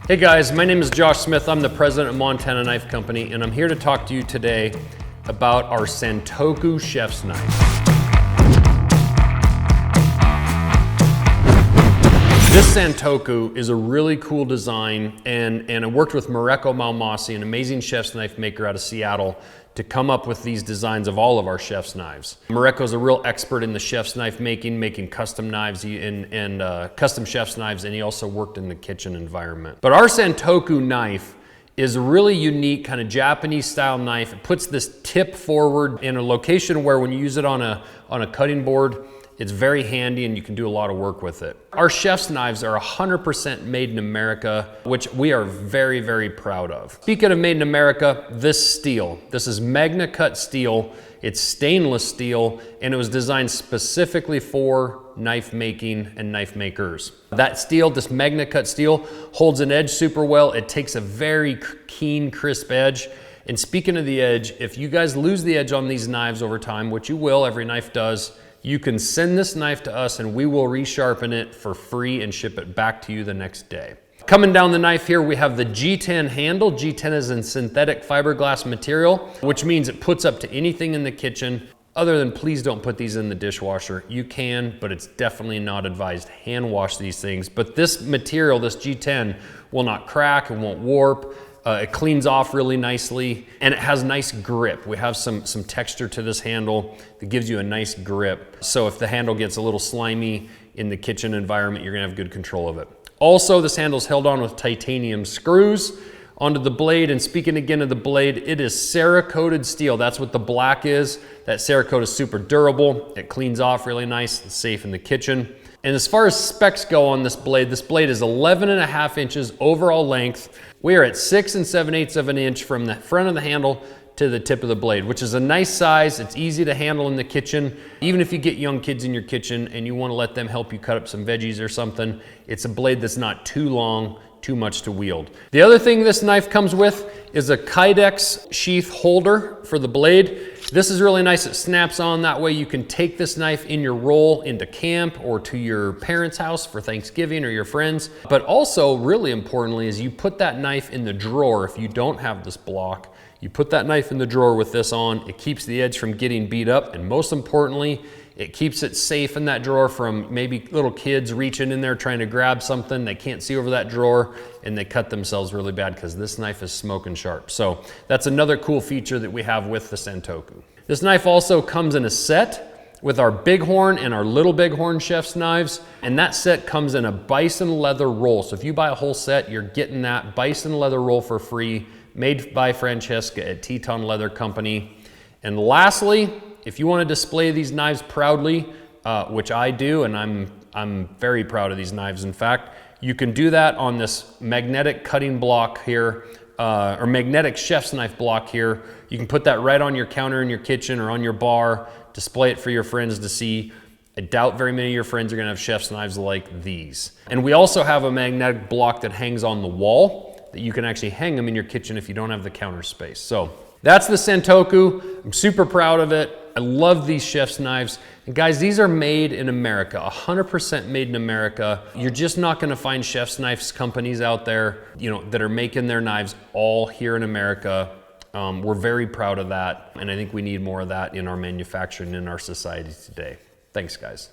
Hey guys, my name is Josh Smith. I'm the president of Montana Knife Company, and I'm here to talk to you today about our Santoku chef's knife. This Santoku is a really cool design, and I worked with Mareko Malmasi, an amazing chef's knife maker out of Seattle, to come up with these designs of all of our chef's knives. Mareko is a real expert in the chef's knife making custom knives and custom chef's knives, and he also worked in the kitchen environment. But our Santoku knife is a really unique kind of Japanese style knife. It puts this tip forward in a location where when you use it on a cutting board, it's very handy and you can do a lot of work with it. Our chef's knives are 100% made in America, which we are very, very proud of. Speaking of made in America, this steel. This is Magna Cut steel. It's stainless steel, and it was designed specifically for knife making and knife makers. That steel, this Magna Cut steel, holds an edge super well. It takes a very keen, crisp edge. And speaking of the edge, if you guys lose the edge on these knives over time, which you will, every knife does, you can send this knife to us and we will resharpen it for free and ship it back to you the next day. Coming down the knife here, we have the G10 handle. G10 is in synthetic fiberglass material, which means it puts up to anything in the kitchen. Other than please don't put these in the dishwasher. You can, but it's definitely not advised. Hand wash these things. But this material, this G10, will not crack, it won't warp. It cleans off really nicely, and it has nice grip. We have some texture to this handle that gives you a nice grip. So if the handle gets a little slimy in the kitchen environment, you're gonna have good control of it. Also, this handle is held on with titanium screws onto the blade. And speaking again of the blade, it is Cerakoted steel. That's what the black is. That Cerakote is super durable. It cleans off really nice and safe in the kitchen. And as far as specs go on this blade is 11.5 inches overall length. We are at 6 7/8 of an inch from the front of the handle to the tip of the blade, which is a nice size. It's easy to handle in the kitchen. Even if you get young kids in your kitchen and you want to let them help you cut up some veggies or something, it's a blade that's not too long, too much to wield. The other thing this knife comes with is a Kydex sheath holder for the blade. This is really nice. It snaps on. That way you can take this knife in your roll into camp or to your parents' house for Thanksgiving or your friends. But also, really importantly, is you put that knife in the drawer. If you don't have this block, you put that knife in the drawer with this on. It keeps the edge from getting beat up, and most importantly, it keeps it safe in that drawer from maybe little kids reaching in there trying to grab something. They can't see over that drawer and they cut themselves really bad because this knife is smoking sharp. So that's another cool feature that we have with the Santoku. This knife also comes in a set with our Bighorn and our Little Bighorn chef's knives. And that set comes in a bison leather roll. So if you buy a whole set, you're getting that bison leather roll for free, made by Francesca at Teton Leather Company. And lastly, if you want to display these knives proudly, which I do, and I'm very proud of these knives, in fact, you can do that on this magnetic cutting block here, or magnetic chef's knife block here. You can put that right on your counter in your kitchen or on your bar, display it for your friends to see. I doubt very many of your friends are gonna have chef's knives like these. And we also have a magnetic block that hangs on the wall that you can actually hang them in your kitchen if you don't have the counter space. So that's the Santoku. I'm super proud of it. I love these chef's knives. And guys, these are made in America, 100% made in America. You're just not gonna find chef's knives companies out there, that are making their knives all here in America. We're very proud of that. And I think we need more of that in our manufacturing in our society today. Thanks, guys.